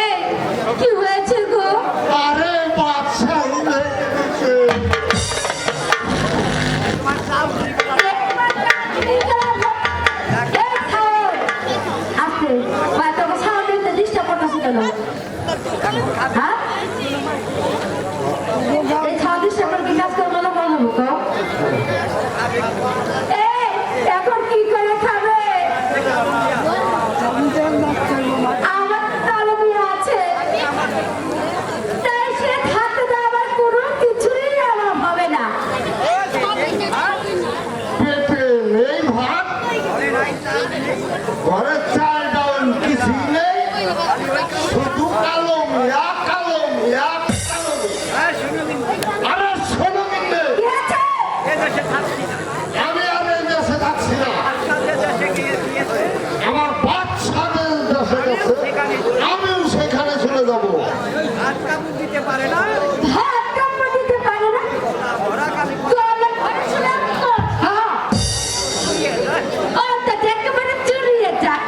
এই কি হয়েছে গো? আরে বাচ্চা হয়ে গেছে। এখন কি করে খাবে? আমার কালো মেয়ে আছে, তাই সে থাকতে তো আমার কোনো কিছুই আমার হবে না। পেটে নেই ভাত, ঘরে চাল ডাউন কিছুই নেই, শুধু কালো মিয়া কালো মিয়া কালো মিয়া। আরে শোনো কিন্তু, কি আছে? আমি আর এই দেশে থাকছি না। আমার বাচ্চাদের দেশে গেছে, আমিও সেখানে চলে যাবো। ভাত কাপড় দিতে পারে না? তো আমার ঘরে চলে আসতো। হ্যাঁ। ও তো একেবারে চুরিয়ে যায়।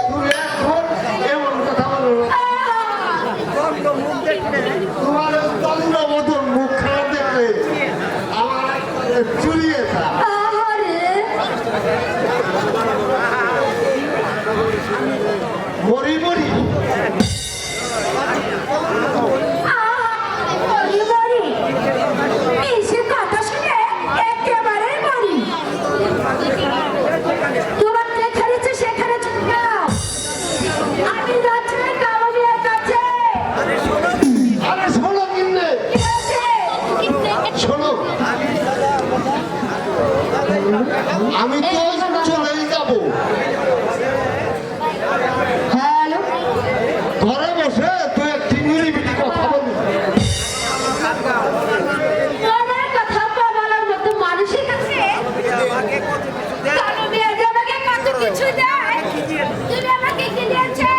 তুমি এখন এমন কথা বলো না। তোমার দণ্ডবোধন মুখ খারাপ দেখলে আমার একবারে চুরিয়ে যায়। আরে মরি মরি মরি মরি, এসে কথা শুনে একেবারে মরি। তোমার যেখানে ইচ্ছে সেখানে চলে যাও। আমি যাচ্ছি কালো মেয়ের কাছে। আরে শোনো কিনে কি আছে? শোনো, আমি তো চলেই যাব। হ্যালো, ঘরে বসে তুই একটি নিরিবিলি কথা বলবি। তোমার কথা বলার মতো মানুষের কাছে কালো মেয়ে যে আমাকে কত কিছু দেয়। তুমি আমাকে কি দিয়েছো?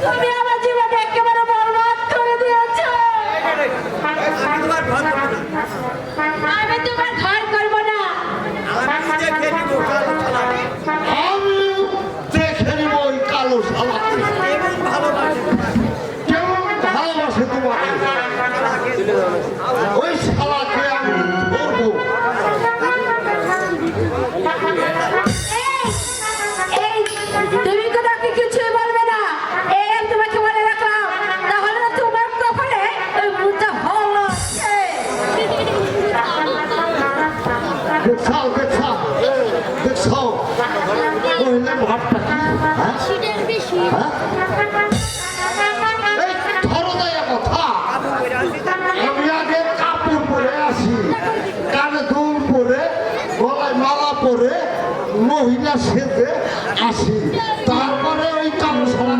তুমি আমার জীবনে একেবারে বরবাদ করে দিয়েছো। আমি তোমার ঘর করব না। আমি দেখে নিব ওই কালো শালাকে কেমন ভালোবাসে তোমাকে। ওই শালাকে আমি ধরবো। এই, তুমি কোথাও কিছুই বলবে না। এই আমি তোমাকে বলে রাখলাম, তাহলে না তোমার কপালে ওই মুদ্রা হলো আছে। দেখছাও দেখছাও দেখছাও মহিলার ভাবটা কি? হ্যাঁ? হ্যাঁ? এই ধরো দেয়া কথা। আমি আগে কাপড় পরে আসি, কানে দুল পরে, গলায় মালা পরে, মহিলা সেজে আসি, তারপরে ওই কালো সারা